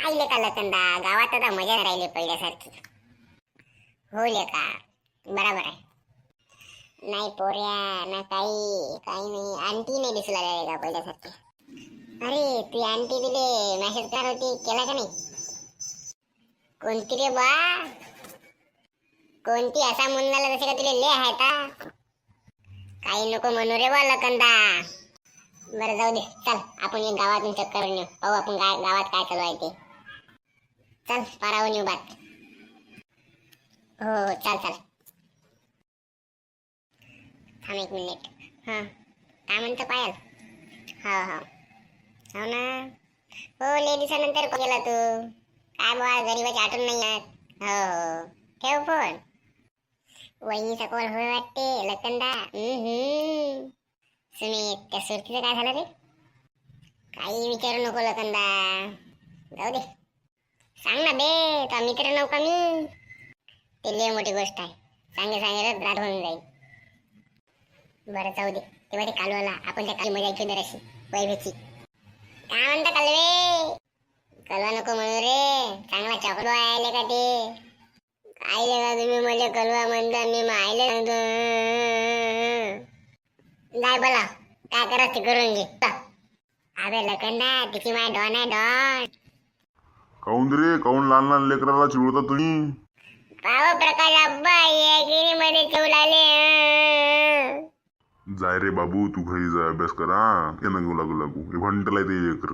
काय लेका लखनदा, गावात आता मजा राहिली पहिल्यासारखी. हो लेका, बरोबर आहे. नाही पोऱ्या ना, काही काही नाही. आंटी नाही दिसू लागल्या का पहिल्यासारखी. अरे ती आंटी तिले मेसेज करणार होती, केला का नाही? कोणती रे बा? कोणती? असा मुन्नाला जसे का तुला ले आहे का? काही नको म्हणू रे बा लखनदा. बरं जाऊ दे, चल आपण एक गावातून चक्कर येऊ, पाहू आपण गावात काय चालू आहे ते. चल पारावून येऊ बात. हो हो चल चल. थांब एक मिनिट. हां काय म्हणतो पायल? हो हो हो ना. हो लय दिवसानंतर गेला तू. काय बा गरीबाची आठवण नाही येत. हो हो ठेव फोन. वहिनीचा कॉल होय वाटते लखनदा. सुमित त्या सुरतीचं काय झालं रे? काही विचारू नको लखनदा, जाऊ दे. सांग ना बे, तो मित्र नव्हता मी. ते लय मोठी गोष्ट आहे, सांगे रात होऊन जाईल. बरं जाऊ दे. तेव्हा ते कालवाला आपण त्या काली मजा घेऊन अशी वैभवची. काय म्हणता कालवे? कलवा नको म्हणू रे, चांगला चॉकलो आले का ते? आईले का तुम्ही मला कलवा म्हणता, मी आईले सांगतो. जाय बोला, काय करा ते करून घे. अबे लखनदा, तिची माय डॉन आहे डॉन. काऊन रे, काऊन लहान लहान लेकराला चिडवता तुम्ही? पाव प्रकाश अब्बा ये गिरीमध्ये चिवलाले. जाय रे बाबू, तू घरी जा, अभ्यास करा. हे नको लागू हे भंटला ते लेकर.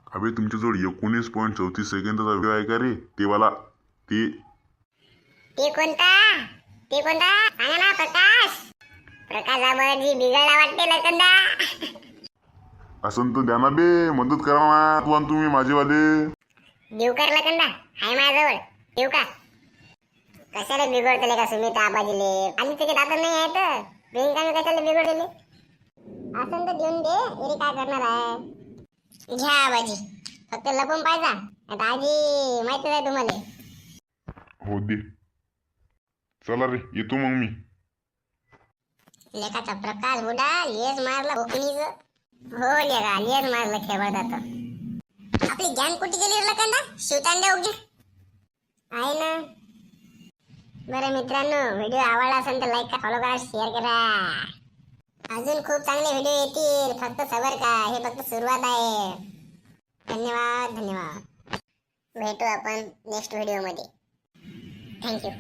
अबे तुमच्याजवळ 19.34 सेकंदाचा व्हिडिओ आहे का रे? ते वाला ते कोणता? ते कोणता सांगा ना प्रकाश. प्रकाश आबाजी बिघडला वाटते लखनदा. असं तर द्या ना बे, मदत करा ना तुम्ही माझेवाले. देऊ कर लखनदा, हाय माझ्याजवळ. देऊ का? कशाला बिघडतले का सुमित आबाजीले? आणि त्याचे दात नाही आहेत, बिनकामी कशाला बिघडले? असं तर देऊन दे, एरी काय करणार आहे? घ्या आबाजी, फक्त लपून पाहिजा. आता आजी माहितीच आहे तुम्हाला. हो दे. चला रे, येतो मग मी. लेखाचा प्रकाश बुडा लेस मारला कोकणीच. हो लेका, लेस मारलं खेळत. आपली गॅंग कुठे गेली लखनदा? शिवतांडे उगे आहे ना. बरं मित्रांनो, व्हिडिओ आवडला असेल तर लाईक करा, फॉलो करा, शेअर करा. अजून खूप चांगले व्हिडिओ येतील, फक्त सबर का, हे फक्त सुरुवात आहे. धन्यवाद धन्यवाद. भेटू आपण नेक्स्ट व्हिडिओ मध्ये. थँक्यू.